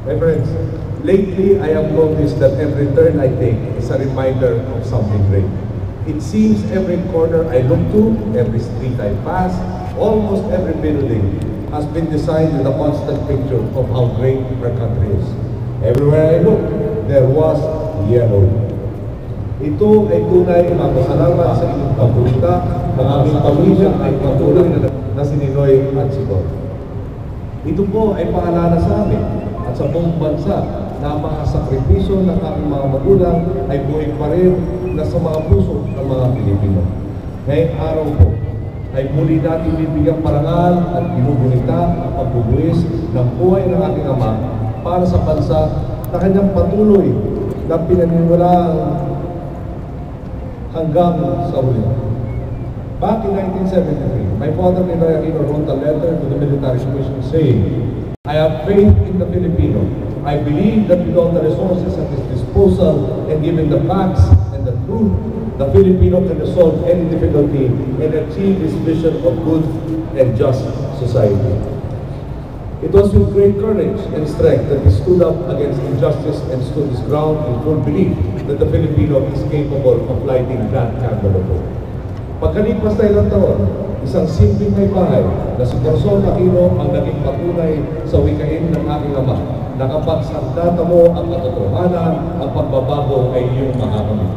My friends, lately I have noticed that every turn I take is a reminder of something great. It seems every corner I look to, every street I pass, almost every building has been designed with a constant picture of how great our country is. Everywhere I look, there was yellow. Ito ay tunay na masalamat sa inyong pagpunta, ang aming pamilya ay patuloy na si Ninoy at si Bob. Ito po ay paalala sa amin at sa buong bansa na ang mga sakripisyo ng aming mga magulang ay buhay pa rin na sa mga puso ng mga Pilipino. Ngayong araw po ay muli natin bibigyan parangal at ginugunita ang pagbubuhis ng buhay ng ating ama para sa bansa na kanyang patuloy na pinaniniwalaan hanggang sa huli. Back in 1973, my father Ninoy Aquino wrote a letter to the military commission saying, "I have faith in the Filipino. I believe that with all the resources at his disposal and given the facts and the truth, the Filipino can resolve any difficulty and achieve his vision of good and just society." It was with great courage and strength that he stood up against injustice and stood his ground in full belief that the Filipino is capable of lighting that candle of hope. Pagkalipas na ilang taon, isang simpleng may bahay na si Corazon Aquino ang naging patunay sa wikain ng aking ama na kapag sandata mo ang katotohanan, ang pagbabago ay iyong makakamit.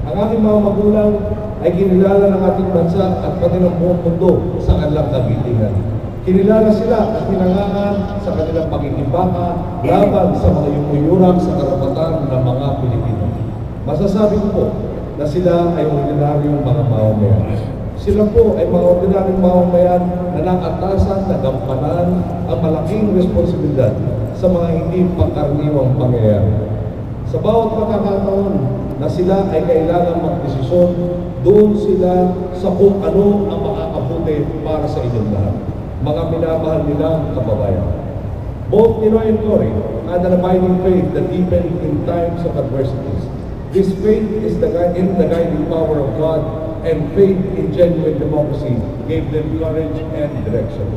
Ang aking mga magulang ay kinilala ng ating bansa at pati ng buong mundo sa kanilang kagitingan. Kinilala sila at pinangahan sa kanilang pagkikibaka laban sa mga yumuyurang sa karapatan ng mga Pilipino. Masasabi ko po na sila ay ordinaryong mga mamamayan. Sila po ay mga ordinaryong mamamayan na nakatasan na gampanan ang malaking responsibilidad sa mga hindi pangkaraniwang pangyayari. Sa bawat pagkakataon na sila ay kailangan magdesisyon, doon sila sa kung ano ang makakabuti para sa inyong lahat. Mga minamahal nilang kababayan. Both Ninoy and Cory had an abiding faith that deepened in times of adversities. This faith is in the guiding power of God, and faith in genuine democracy gave them courage and direction.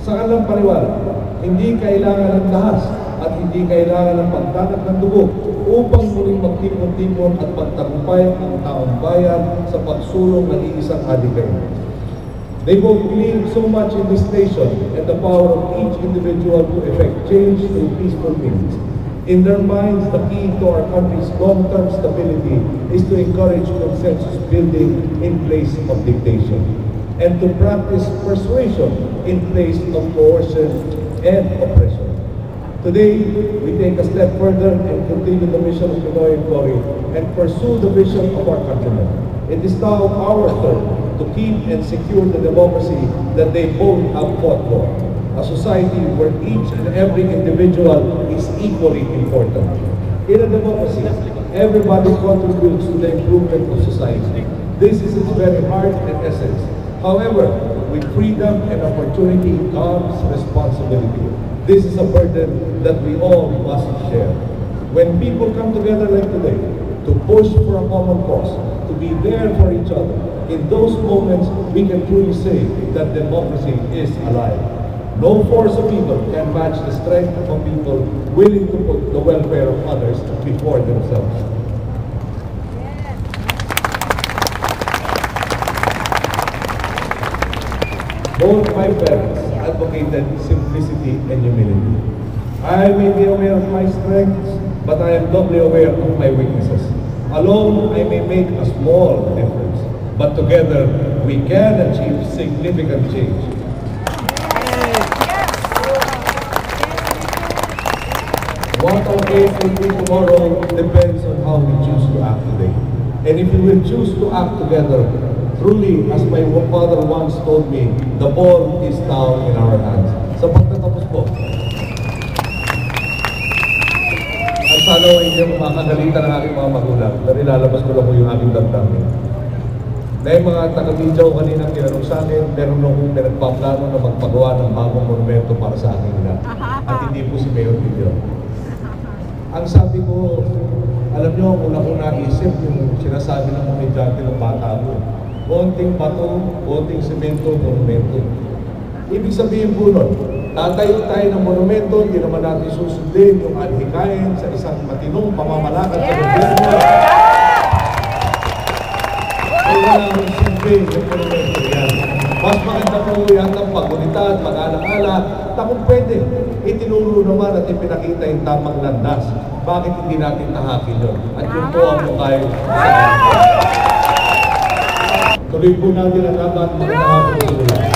Sa kanilang paniwala, hindi kailangan ng tahas at hindi kailangan ng pagtanak ng dugo upang muling magtipon-tipon at pagtagumpay ang taong bayan sa pagsulong ng iisang adhikain. They both believe so much in this nation and the power of each individual to effect change through peaceful means. In their minds, the key to our country's long-term stability is to encourage consensus building in place of dictation and to practice persuasion in place of coercion and oppression. Today, we take a step further and continue the mission of Ninoy and Cory and pursue the vision of our countrymen. It is now our turn to keep and secure the democracy that they both have fought for. A society where each and every individual is equally important. In a democracy, everybody contributes to the improvement of society. This is its very heart and essence. However, with freedom and opportunity comes responsibility. This is a burden that we all must share. When people come together like today, to push for a common cause, to be there for each other, in those moments we can truly say that democracy is alive. No force of evil can match the strength of people willing to put the welfare of others before themselves. Both my parents advocated simplicity and humility. I may be aware of my strengths, but I am doubly aware of my weaknesses. Alone, I may make a small difference, but together, we can achieve significant change. What our case will be tomorrow depends on how we choose to act today. And if we will choose to act together, truly, as my father once told me, the ball is now in our hands. Sa pagtatapos po, ang sana ay hindi makakagalitan ng aking mga magulang na nilalabas ko lang po yung aking damdamin. Na yung mga taga-media ko kanina tinanong sa akin, meron akong pinagpaplano na magpagawa ng bagong monumento para sa aking ina. At hindi po si Mayor Video. Ang sabi ko, alam nyo, una ko naisip yung sinasabi ng mga edyante ng bata ko. Konting bato, konting semento, monumento. Ibig sabihin po nun, Tatayo tayo ng monumento, hindi naman natin susundin yung adhikain sa isang matinong pamamalakad sa gobyerno. Kailangan sundin yung monumento yan. Mas maganda po yata paggunita at mag-alaala na kung pwede, itinuro naman at ipinakita yung tamang landas. Bakit hindi natin tahakin yun? At yun po ang mukay sa tuloy po natin ang laban mga